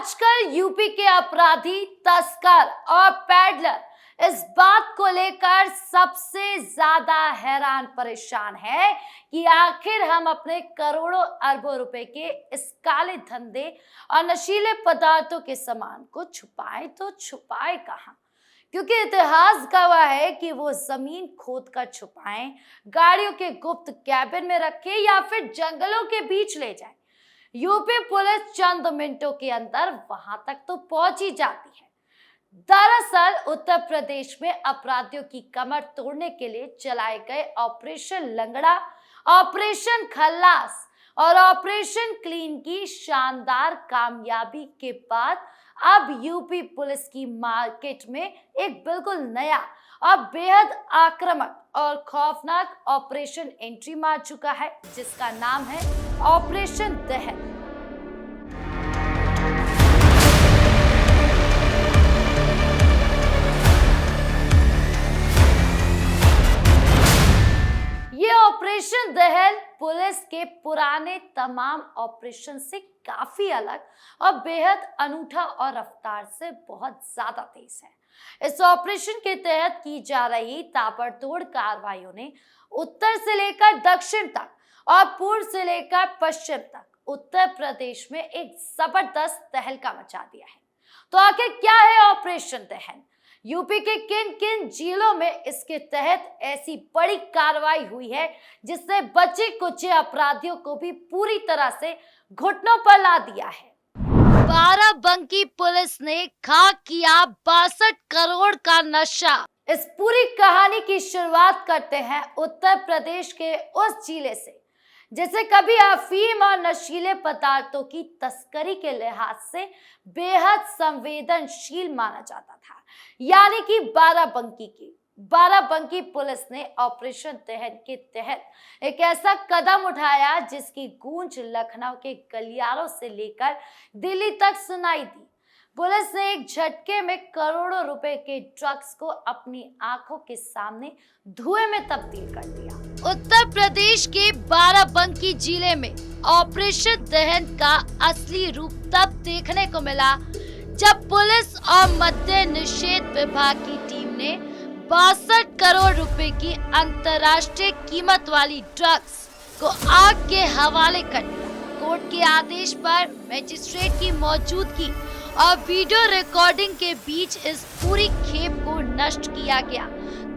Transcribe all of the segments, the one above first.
आजकल यूपी के अपराधी, तस्कर और पैडलर इस बात को लेकर सबसे ज्यादा हैरान परेशान है कि आखिर हम अपने करोड़ों अरबों रुपए के इस काले धंधे और नशीले पदार्थों के सामान को छुपाएं तो छुपाए कहाँ। क्योंकि इतिहास गवाह है कि वो जमीन खोद कर छुपाएं, गाड़ियों के गुप्त कैबिन में रखे या फिर जंगलों के बीच ले जाएं। यूपी पुलिस चंद मिनटों के अंदर वहां तक तो पहुंच ही जाती है। दरअसल उत्तर प्रदेश में अपराधियों की कमर तोड़ने के लिए चलाए गए ऑपरेशन लंगड़ा, ऑपरेशन खल्लास और ऑपरेशन क्लीन की शानदार कामयाबी के बाद अब यूपी पुलिस की मार्केट में एक बिल्कुल नया और बेहद आक्रामक और खौफनाक ऑपरेशन एंट्री मार चुका है, जिसका नाम है ऑपरेशन दहन। ये ऑपरेशन दहन पुलिस के पुराने तमाम ऑपरेशन से काफी अलग और बेहद अनूठा और रफ्तार से बहुत ज्यादा तेज है। इस ऑपरेशन के तहत की जा रही ताबड़तोड़ कार्रवाइयों ने उत्तर से लेकर दक्षिण तक और पूर्व से लेकर पश्चिम तक उत्तर प्रदेश में एक जबरदस्त तहलका मचा दिया है। तो आखिर क्या है ऑपरेशन दहन? यूपी के किन किन जिलों में इसके तहत ऐसी बड़ी कार्रवाई हुई है जिसने बचे कुचे अपराधियों को भी पूरी तरह से घुटनों पर ला दिया है। बाराबंकी पुलिस ने खा किया 62 करोड़ का नशा। इस पूरी कहानी की शुरुआत करते हैं उत्तर प्रदेश के उस जिले से जैसे कभी अफीम और नशीले पदार्थों की तस्करी के लिहाज से बेहद संवेदनशील माना जाता था, यानी कि बाराबंकी की। बाराबंकी पुलिस ने ऑपरेशन दहन के तहत एक ऐसा कदम उठाया जिसकी गूंज लखनऊ के गलियारों से लेकर दिल्ली तक सुनाई दी। पुलिस ने एक झटके में करोड़ों रुपए के ड्रग्स को अपनी आंखों के सामने धुएं में तब्दील कर दिया। उत्तर प्रदेश के बाराबंकी जिले में ऑपरेशन दहन का असली रूप तब देखने को मिला जब पुलिस और मद्य निषेध विभाग की टीम ने 62 करोड़ रुपए की अंतर्राष्ट्रीय कीमत वाली ड्रग्स को आग के हवाले कर दिया। कोर्ट के आदेश पर मजिस्ट्रेट की मौजूदगी और वीडियो रिकॉर्डिंग के बीच इस पूरी खेप को नष्ट किया गया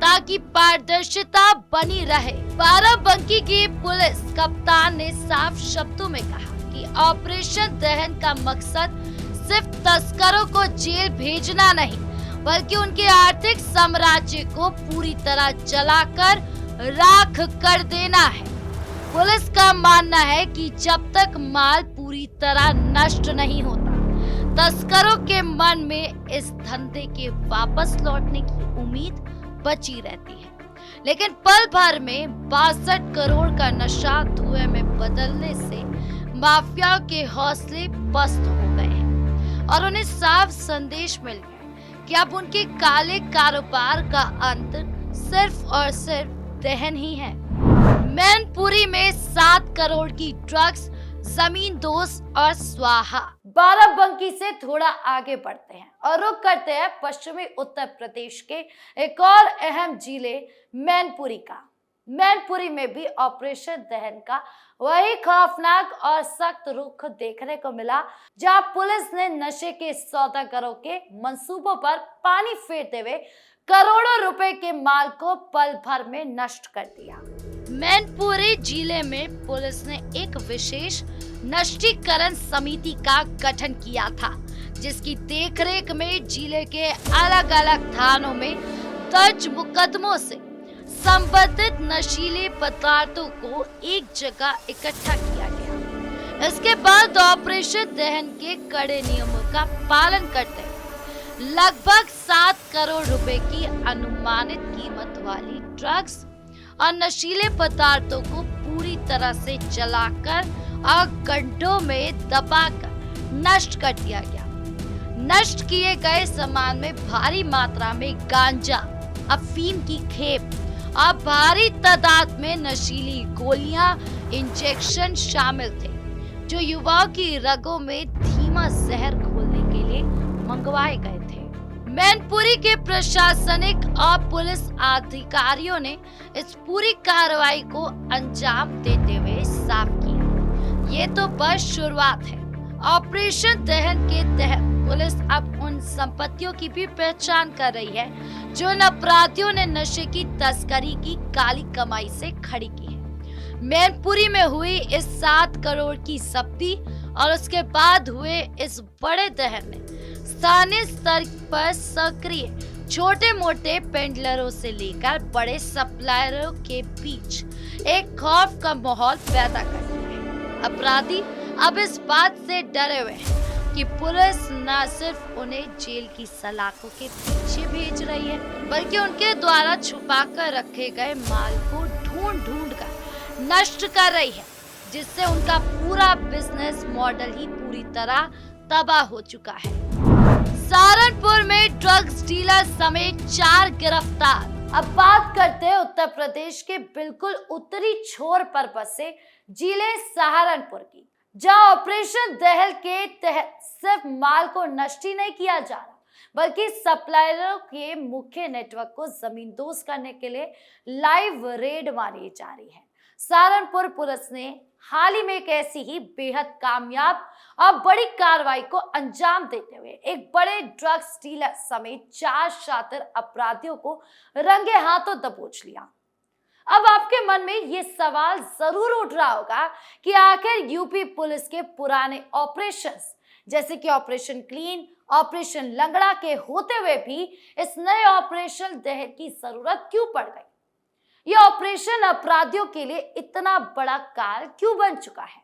ताकि पारदर्शिता बनी रहे। बाराबंकी के पुलिस कप्तान ने साफ शब्दों में कहा कि ऑपरेशन दहन का मकसद सिर्फ तस्करों को जेल भेजना नहीं, बल्कि उनके आर्थिक साम्राज्य को पूरी तरह जलाकर राख कर देना है। पुलिस का मानना है कि जब तक माल पूरी तरह नष्ट नहीं होता, तस्करों के मन में इस धंधे के वापस लौटने की उम्मीद बची रहती है। लेकिन पल भर में 62 करोड़ का नशा धुएं में बदलने से माफिया के हौसले पस्त हो गए हैं और उन्हें साफ संदेश मिल गया कि अब उनके काले कारोबार का अंत सिर्फ और सिर्फ दहन ही है। मैनपुरी में 7 करोड़ की ड्रग्स, जमीन दोस्त और स्वाहा। बाराबंकी से थोड़ा आगे बढ़ते हैं और रुख करते हैं पश्चिमी उत्तर प्रदेश के एक और अहम जिले मैनपुरी का। मैनपुरी में भी ऑपरेशन दहन का वही खौफनाक और सख्त रुख देखने को मिला, जहां पुलिस ने नशे के सौदागरों के मंसूबों पर पानी फेरते हुए करोड़ों रुपए के माल को पल भर में नष्ट कर दिया। मैनपुरी जिले में पुलिस ने एक विशेष नष्टीकरण समिति का गठन किया था, जिसकी देखरेख में जिले के अलग अलग थानों में दर्ज मुकदमों से संबंधित नशीले पदार्थों को एक जगह इकट्ठा किया गया। इसके बाद ऑपरेशन दहन के कड़े नियमों का पालन करते लगभग 7 करोड़ रुपए की अनुमानित कीमत वाली ड्रग्स और नशीले पदार्थों को पूरी तरह से जलाकर और गड्ढों में दबाकर नष्ट कर दिया गया। नष्ट किए गए सामान में भारी मात्रा में गांजा, अफीम की खेप और भारी तादाद में नशीली गोलियां, इंजेक्शन शामिल थे, जो युवाओं की रगों में धीमा जहर घोलने मंगवाए गए थे। मैनपुरी के प्रशासनिक और पुलिस अधिकारियों ने इस पूरी कार्रवाई को अंजाम देते हुए साफ किया, ये तो बस शुरुआत है। ऑपरेशन दहन के तहत पुलिस अब उन संपत्तियों की भी पहचान कर रही है जो इन अपराधियों ने नशे की तस्करी की काली कमाई से खड़ी की है। मैनपुरी में हुई इस 7 करोड़ की जब्ती और उसके बाद हुए इस बड़े दहन ने स्थानीय स्तर पर सक्रिय छोटे मोटे पेंडलरों से लेकर बड़े सप्लायरों के बीच एक खौफ का माहौल पैदा कर दिया है। अपराधी अब इस बात से डरे हुए हैं कि पुलिस न सिर्फ उन्हें जेल की सलाखों के पीछे भेज रही है, बल्कि उनके द्वारा छुपा कर रखे गए माल को ढूंढ कर नष्ट कर रही है, जिससे उनका पूरा बिजनेस मॉडल ही पूरी तरह तबाह हो चुका है। सहारनपुर में ड्रग्स डीलर समेत 4 गिरफ्तार। अब बात करते हैं उत्तर प्रदेश के बिल्कुल उत्तरी छोर पर बसे जिले सहारनपुर की, जहां ऑपरेशन दहल के तहत सिर्फ माल को नष्ट ही नहीं किया जा रहा, बल्कि सप्लायरों के मुख्य नेटवर्क को जमींदोज करने के लिए लाइव रेड मारी जा रही है। सहारनपुर पुलिस ने हाल ही में एक ऐसी ही बेहद कामयाब और बड़ी कार्रवाई को अंजाम देते हुए एक बड़े ड्रग्स डीलर समेत 4 शातिर अपराधियों को रंगे हाथों दबोच लिया। अब आपके मन में ये सवाल जरूर उठ रहा होगा कि आखिर यूपी पुलिस के पुराने ऑपरेशंस जैसे कि ऑपरेशन क्लीन, ऑपरेशन लंगड़ा के होते हुए भी इस नए ऑपरेशन दहन की जरूरत क्यों पड़ गई? यह ऑपरेशन अपराधियों के लिए इतना बड़ा कार्य क्यों बन चुका है?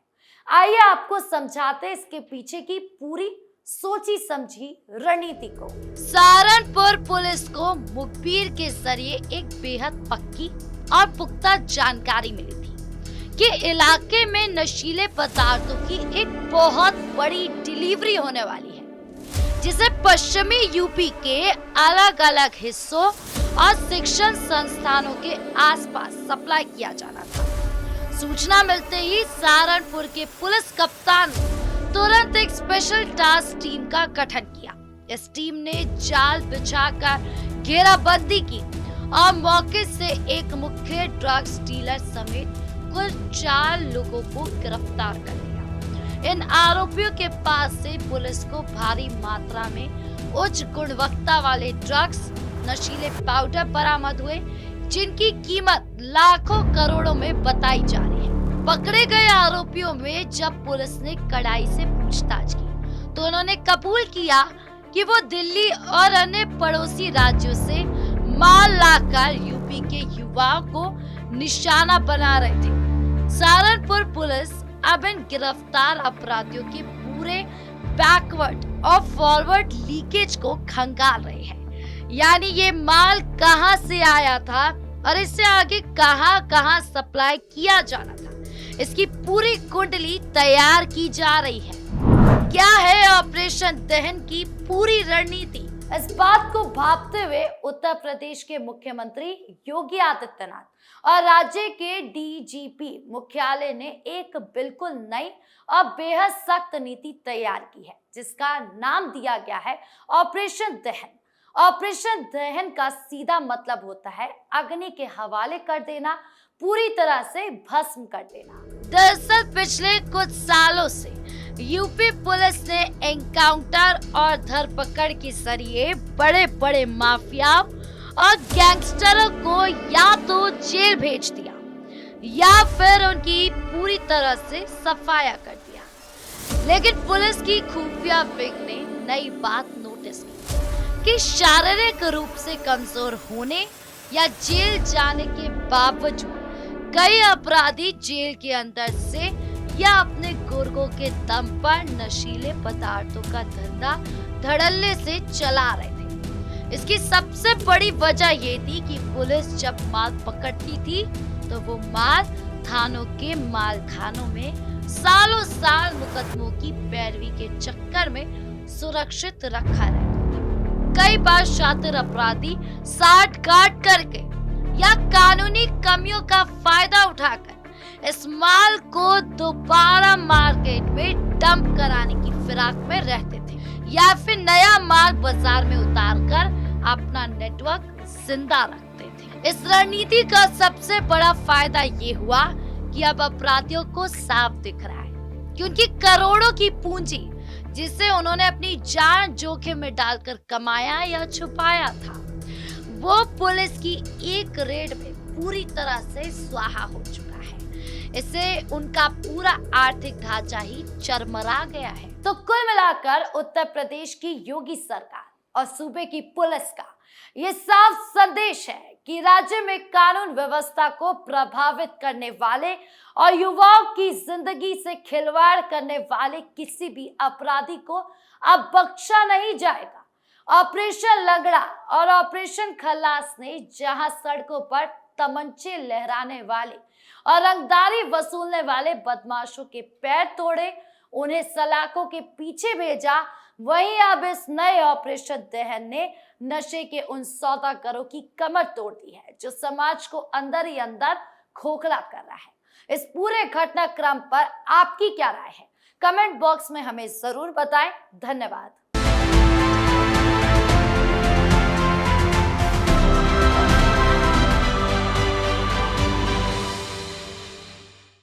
आइए आपको समझाते इसके पीछे की पूरी सोची समझी रणनीति को। सहारनपुर पुलिस को मुखबिर के जरिए एक बेहद पक्की और पुख्ता जानकारी मिली थी कि इलाके में नशीले पदार्थों की एक बहुत बड़ी डिलीवरी होने वाली है, जिसे पश्चिमी यूपी के अलग अलग हिस्सों और शिक्षण संस्थानों के आसपास सप्लाई किया जाना था। सूचना मिलते ही सहारनपुर के पुलिस कप्तान ने तुरंत एक स्पेशल टास्क टीम का गठन किया। इस टीम ने जाल बिछाकर घेराबंदी की और मौके से एक मुख्य ड्रग्स डीलर समेत कुल 4 लोगों को गिरफ्तार कर लिया। इन आरोपियों के पास से पुलिस को भारी मात्रा में उच्च गुणवत्ता वाले ड्रग्स, नशीले पाउडर बरामद हुए, जिनकी कीमत लाखों करोड़ों में बताई जा रही है। पकड़े गए आरोपियों में जब पुलिस ने कड़ाई से पूछताछ की तो उन्होंने कबूल किया कि वो दिल्ली और अन्य पड़ोसी राज्यों से माल लाकर यूपी के युवाओं को निशाना बना रहे थे। सहारनपुर पुलिस अब इन गिरफ्तार अपराधियों के पूरे बैकवर्ड और फॉरवर्ड लीकेज को खंगाल रहे हैं, यानी ये माल कहां से आया था और इससे आगे कहां सप्लाई किया जाना था, इसकी पूरी कुंडली तैयार की जा रही है। क्या है ऑपरेशन दहन की पूरी रणनीति? इस बात को भांपते हुए उत्तर प्रदेश के मुख्यमंत्री योगी आदित्यनाथ और राज्य के डीजीपी मुख्यालय ने एक बिल्कुल नई और बेहद सख्त नीति तैयार की है, जिसका नाम दिया गया है ऑपरेशन दहन। ऑपरेशन दहन का सीधा मतलब होता है अग्नि के हवाले कर देना, पूरी तरह से भस्म कर देना। दरअसल पिछले कुछ सालों से यूपी पुलिस ने एनकाउंटर और धरपकड़ के जरिए बड़े बड़े माफियाओं और गैंगस्टरों को या तो जेल भेज दिया या फिर उनकी पूरी तरह से सफाया कर दिया। लेकिन पुलिस की खुफिया विंग ने नई बात नोटिस की कि शारीरिक रूप से कमजोर होने या जेल जाने के बावजूद कई अपराधी जेल के अंदर से या अपने गुर्गों के दम पर नशीले पदार्थों का धंधा धड़ल्ले से चला रहे थे। इसकी सबसे बड़ी वजह ये थी कि पुलिस जब माल पकड़ती थी तो वो माल थानों के माल खानों में सालों साल मुकदमों की पैरवी के चक्कर में सुरक्षित रखा रहता था। कई बार शातिर अपराधी साठ गांठ करके या कानूनी कमियों का फायदा उठाकर इस माल को दोबारा मार्केट में डंप कराने की फिराक में रहते थे। या फिर नया माल बाजार में उतारकर अपना नेटवर्क जिंदा रखते थे। इस रणनीति का सबसे बड़ा फायदा ये हुआ कि अब अपराधियों को साफ दिख रहा है कि उनकी करोड़ों की पूंजी, जिसे उन्होंने अपनी जान जोखिम में डालकर कमाया या छुपाया था, वो पुलिस की एक रेड में पूरी तरह से स्वाहा हो चुका है। इससे उनका पूरा आर्थिक ढांचा ही चरमरा गया है। तो कुल मिलाकर उत्तर प्रदेश की योगी सरकार और सूबे की पुलिस का ये साफ संदेश है कि राज्य में कानून व्यवस्था को प्रभावित करने वाले और युवाओं की जिंदगी से खिलवाड़ करने वाले किसी भी अपराधी को अब बख्शा नहीं जाएगा। ऑपरेशन लंगड़ा और ऑपरेशन खलास ने जहां सड़कों पर तमंचे लहराने वाले और रंगदारी वसूलने वाले बदमाशों के पैर तोड़े, उन्हें सलाखों के पीछे भेजा, वहीं अब इस नए ऑपरेशन दहन ने नशे के उन सौदागरों की कमर तोड़ दी है जो समाज को अंदर ही अंदर खोखला कर रहा है। इस पूरे घटनाक्रम पर आपकी क्या राय है? कमेंट बॉक्स में हमें जरूर बताएं। धन्यवाद।